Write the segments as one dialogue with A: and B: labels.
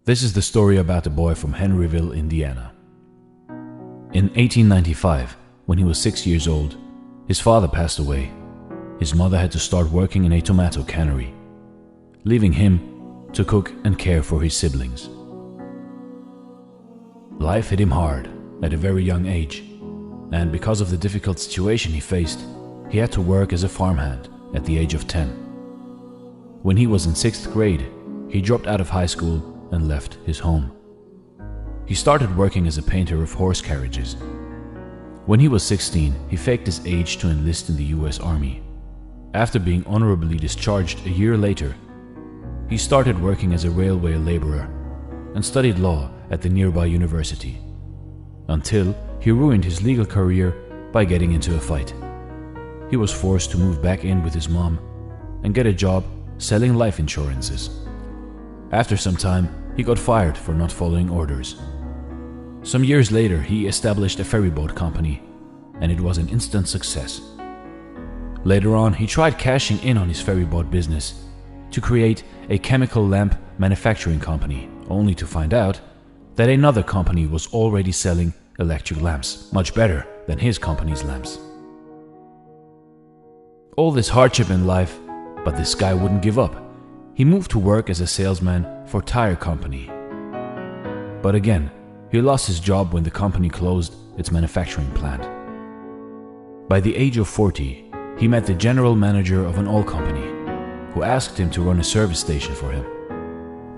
A: This is the story about a boy from Henryville, Indiana. In 1895, when he was 6 years old, his father passed away. His mother had to start working in a tomato cannery, leaving him to cook and care for his siblings. Life hit him hard at a very young age, and because of the difficult situation he faced, he had to work as a farmhand at the age of 10. When he was in 6th grade, he dropped out of high school and left his home. He started working as a painter of horse carriages. When he was 16, he faked his age to enlist in the US Army. After being honorably discharged a year later, he started working as a railway laborer and studied law at the nearby university, until he ruined his legal career by getting into a fight. He was forced to move back in with his mom and get a job selling life insurances. After some time, he got fired for not following orders. Some years later, he established a ferryboat company, and it was an instant success. Later on, he tried cashing in on his ferryboat business to create a chemical lamp manufacturing company, only to find out that another company was already selling electric lamps, much better than his company's lamps. All this hardship in life, but this guy wouldn't give up. He moved to work as a salesman for a tire company. But again, he lost his job when the company closed its manufacturing plant. By the age of 40, he met the general manager of an oil company, who asked him to run a service station for him.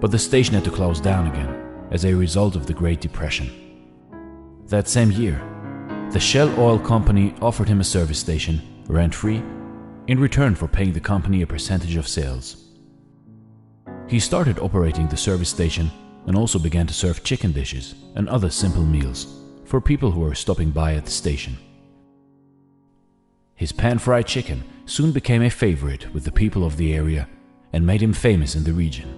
A: But the station had to close down again as a result of the Great Depression. That same year, the Shell Oil Company offered him a service station, rent-free, in return for paying the company a percentage of sales. He started operating the service station and also began to serve chicken dishes and other simple meals for people who were stopping by at the station. His pan-fried chicken soon became a favorite with the people of the area and made him famous in the region.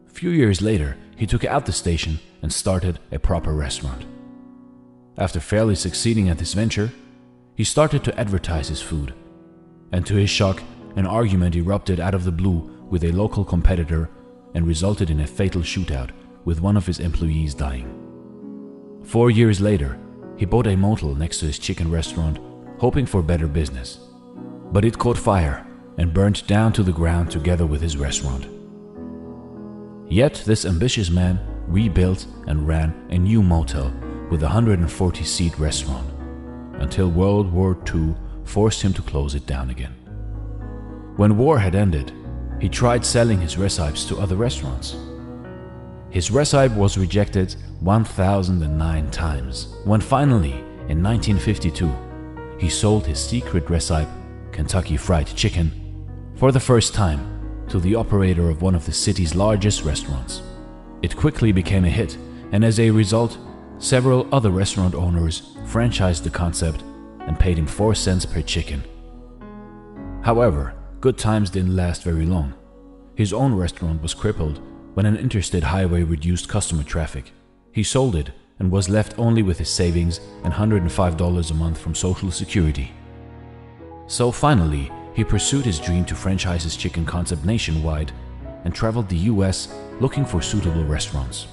A: A few years later, he took out the station and started a proper restaurant. After fairly succeeding at this venture, he started to advertise his food, and to his shock, an argument erupted out of the blue with a local competitor and resulted in a fatal shootout with one of his employees dying. 4 years later, he bought a motel next to his chicken restaurant, hoping for better business. But it caught fire and burned down to the ground together with his restaurant. Yet this ambitious man rebuilt and ran a new motel with a 140-seat restaurant, until World War II forced him to close it down again. When war had ended, he tried selling his recipes to other restaurants. His recipe was rejected 1,009 times, when finally, in 1952, he sold his secret recipe, Kentucky Fried Chicken, for the first time to the operator of one of the city's largest restaurants. It quickly became a hit, and as a result, several other restaurant owners franchised the concept and paid him 4 cents per chicken. However, good times didn't last very long. His own restaurant was crippled when an interstate highway reduced customer traffic. He sold it and was left only with his savings and $105 a month from Social Security. So finally, he pursued his dream to franchise his chicken concept nationwide and traveled the US looking for suitable restaurants.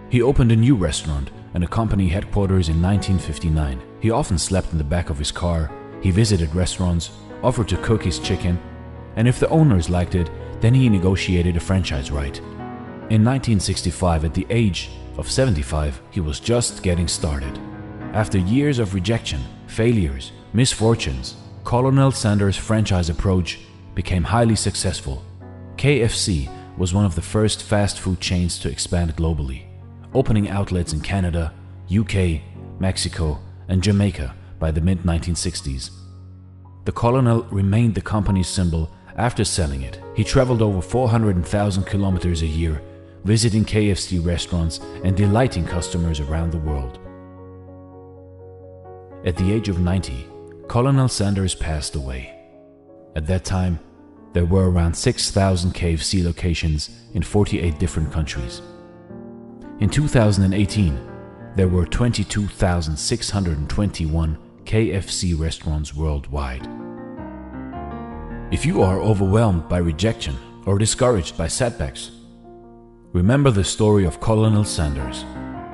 A: He opened a new restaurant and a company headquarters in 1959. He often slept in the back of his car. He visited restaurants, offered to cook his chicken, and if the owners liked it, then he negotiated a franchise right. In 1965, at the age of 75, he was just getting started. After years of rejection, failures, misfortunes, Colonel Sanders' franchise approach became highly successful. KFC was one of the first fast food chains to expand globally, opening outlets in Canada, UK, Mexico, and Jamaica by the mid-1960s. The Colonel remained the company's symbol after selling it. He traveled over 400,000 kilometers a year, visiting KFC restaurants and delighting customers around the world. At the age of 90, Colonel Sanders passed away. At that time, there were around 6,000 KFC locations in 48 different countries. In 2018, there were 22,621 KFC restaurants worldwide. If you are overwhelmed by rejection or discouraged by setbacks, Remember the story of Colonel Sanders,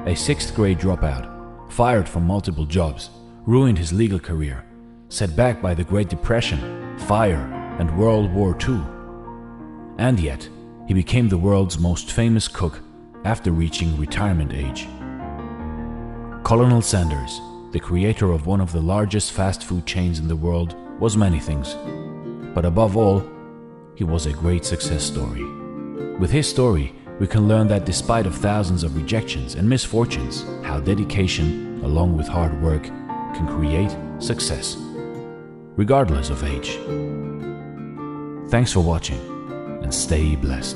A: a 6th grade dropout, fired from multiple jobs, ruined his legal career, set back by the Great Depression, fire, and World War II. And yet, he became the world's most famous cook after reaching retirement age. Colonel Sanders, the creator of one of the largest fast food chains in the world, was many things. But above all, he was a great success story. With his story, we can learn that despite of thousands of rejections and misfortunes, how dedication, along with hard work, can create success, regardless of age. Thanks for watching, and stay blessed.